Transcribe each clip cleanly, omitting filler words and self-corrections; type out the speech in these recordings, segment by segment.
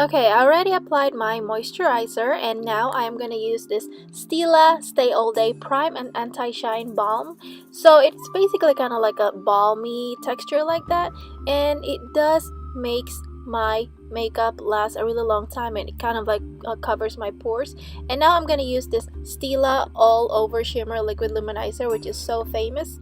Okay, I already applied my moisturizer and now I'm gonna use this Stila Stay All Day Prime and Anti-Shine Balm. So it's basically kind of like a balmy texture like that, and it does makes my makeup last a really long time, and it kind of like covers my pores. And now I'm gonna use this Stila All Over Shimmer Liquid Luminizer, which is so famous.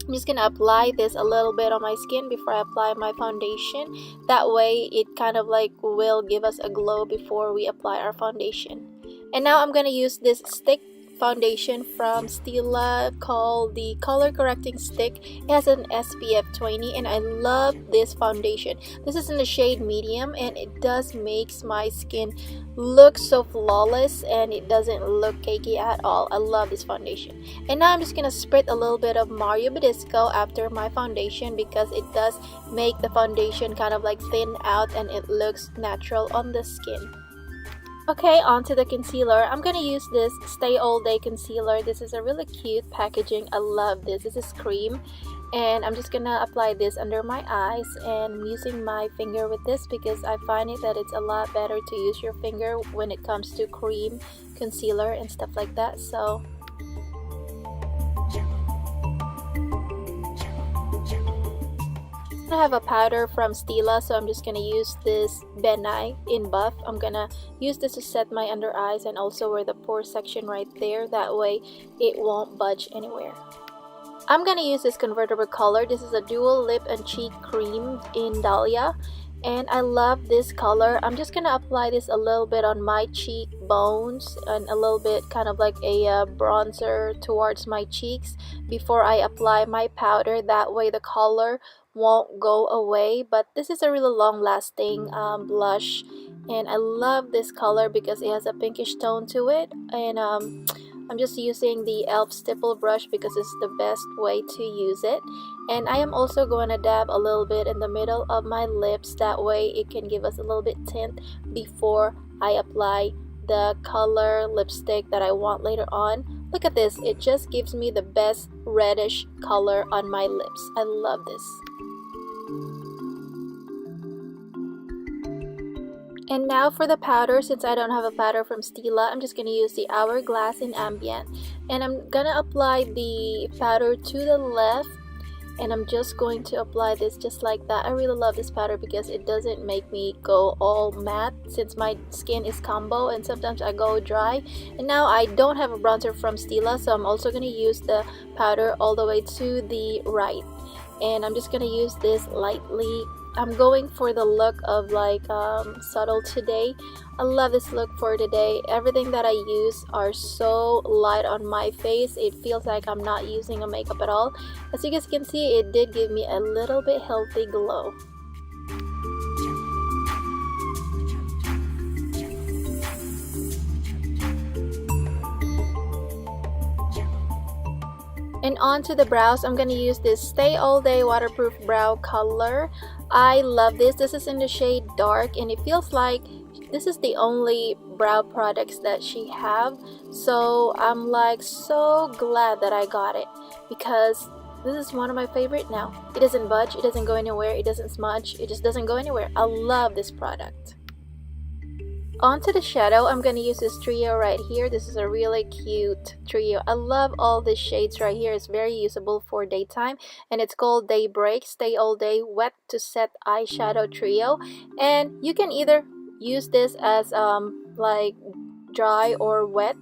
I'm just gonna apply this a little bit on my skin before I apply my foundation. That way it kind of like will give us a glow before we apply our foundation. And now I'm gonna use this stick foundation from Stila called the color correcting stick. It has an SPF 20 and I love this foundation. This is in the shade medium and it does makes my skin look so flawless and it doesn't look cakey at all. I love this foundation. And now I'm just gonna spread a little bit of Mario Badisco after my foundation because it does make the foundation kind of like thin out and it looks natural on the skin. Okay, onto the concealer. I'm gonna use this Stay All Day concealer. This is a really cute packaging. I love this. This is cream. And I'm just gonna apply this under my eyes, and I'm using my finger with this because I find it that it's a lot better to use your finger when it comes to cream, concealer, and stuff like that. So I have a powder from Stila, so I'm just gonna use this Benai in Buff. I'm gonna use this to set my under eyes and also where the pore section right there. That way it won't budge anywhere. I'm gonna use this convertible color. This is a dual lip and cheek cream in Dahlia, and I love this color. I'm just gonna apply this a little bit on my cheek bones and a little bit kind of like a bronzer towards my cheeks before I apply my powder. That way the color won't go away. But this is a really long lasting blush, and I love this color because it has a pinkish tone to it. And I'm just using the e.l.f. stipple brush because it's the best way to use it. And I am also going to dab a little bit in the middle of my lips. That way it can give us a little bit tint before I apply the color lipstick that I want later on. Look at this. It just gives me the best reddish color on my lips. I love this. And now for the powder. Since I don't have a powder from Stila, I'm just going to use the Hourglass in Ambient. And I'm going to apply the powder to the left. And I'm just going to apply this just like that. I really love this powder because it doesn't make me go all matte since my skin is combo and sometimes I go dry. And now I don't have a bronzer from Stila, so I'm also going to use the powder all the way to the right. And I'm just going to use this lightly. I'm going for the look of like subtle today. I love this look for today. Everything that I use are so light on my face. It feels like I'm not using a makeup at all. As you guys can see, it did give me a little bit healthy glow. And onto the brows, I'm going to use this Stay All Day Waterproof Brow Color. I love this. This is in the shade Dark, and it feels like this is the only brow products that she have. So I'm like so glad that I got it because this is one of my favorite now. It doesn't budge, it doesn't go anywhere, it doesn't smudge, it just doesn't go anywhere. I love this product. Onto the shadow, I'm going to use this trio right here. This is a really cute trio. I love all these shades right here. It's very usable for daytime, and it's called Daybreak Stay All Day Wet to Set Eyeshadow Trio. And you can either use this as like dry or wet.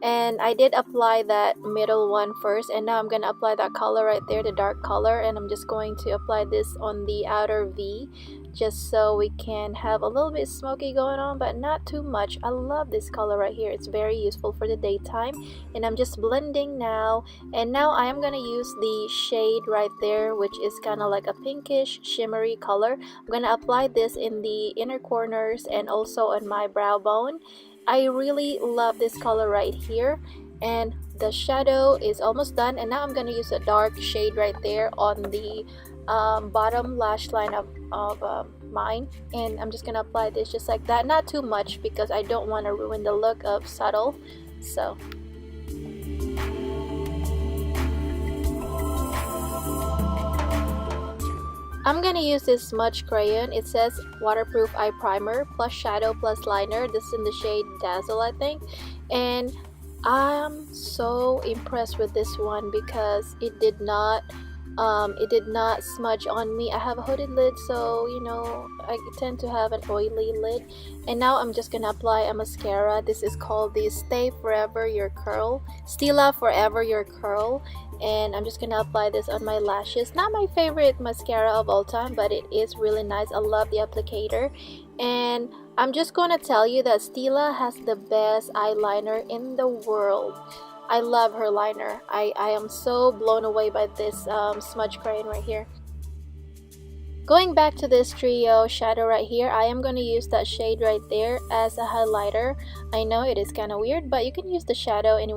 And I did apply that middle one first, and now I'm going to apply that color right there, the dark color, and I'm just going to apply this on the outer V just so we can have a little bit smoky going on, but not too much. I love this color right here. It's very useful for the daytime. And I'm just blending now, and now I am going to use the shade right there, which is kind of like a pinkish shimmery color. I'm going to apply this in the inner corners and also on my brow bone. I really love this color right here, and the shadow is almost done. And now I'm going to use a dark shade right there on the bottom lash line of mine, and I'm just going to apply this just like that, not too much because I don't want to ruin the look of Subtle. So I'm gonna use this smudge crayon. It says waterproof eye primer plus shadow plus liner. This is in the shade Dazzle, I think. And I'm so impressed with this one because it did not smudge on me. I have a hooded lid, so you know I tend to have an oily lid. And now I'm just gonna apply a mascara. This is called the Stila Forever Your Curl, and I'm just gonna apply this on my lashes. Not my favorite mascara of all time, but it is really nice. I love the applicator. And I'm just gonna tell you that Stila has the best eyeliner in the world. I love her liner. I am so blown away by this smudge crayon right here. Going back to this trio shadow right here, I am going to use that shade right there as a highlighter. I know it is kind of weird, but you can use the shadow any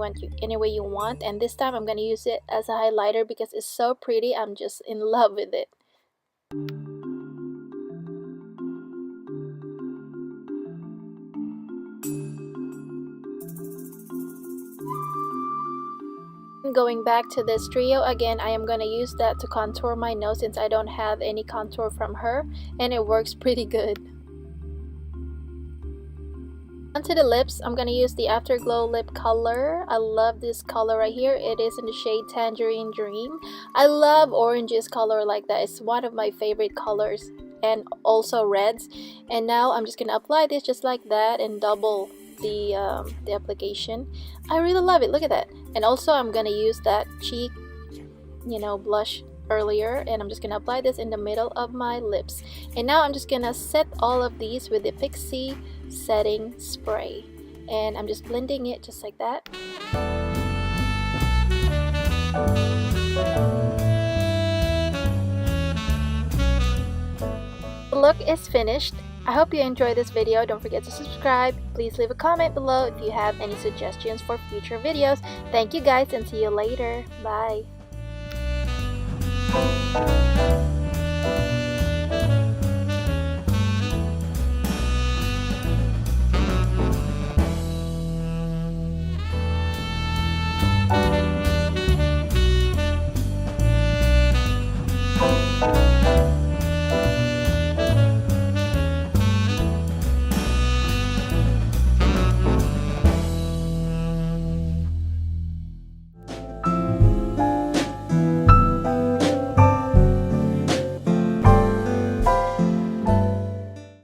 way you want. And this time I'm going to use it as a highlighter because it's so pretty. I'm just in love with it. Going back to this trio again, I am going to use that to contour my nose since I don't have any contour from her, and it works pretty good. Onto the lips, I'm going to use the Afterglow lip color. I love this color right here. It is in the shade Tangerine Dream. I love oranges color like that. It's one of my favorite colors, and also reds. And now I'm just going to apply this just like that and double the application. I really love it. Look at that. And also I'm gonna use that cheek, blush earlier, and I'm just gonna apply this in the middle of my lips. And now I'm just gonna set all of these with the Pixie setting spray, and I'm just blending it just like that. The look is finished. I hope you enjoyed this video. Don't forget to subscribe. Please leave a comment below if you have any suggestions for future videos. Thank you guys, and see you later. Bye.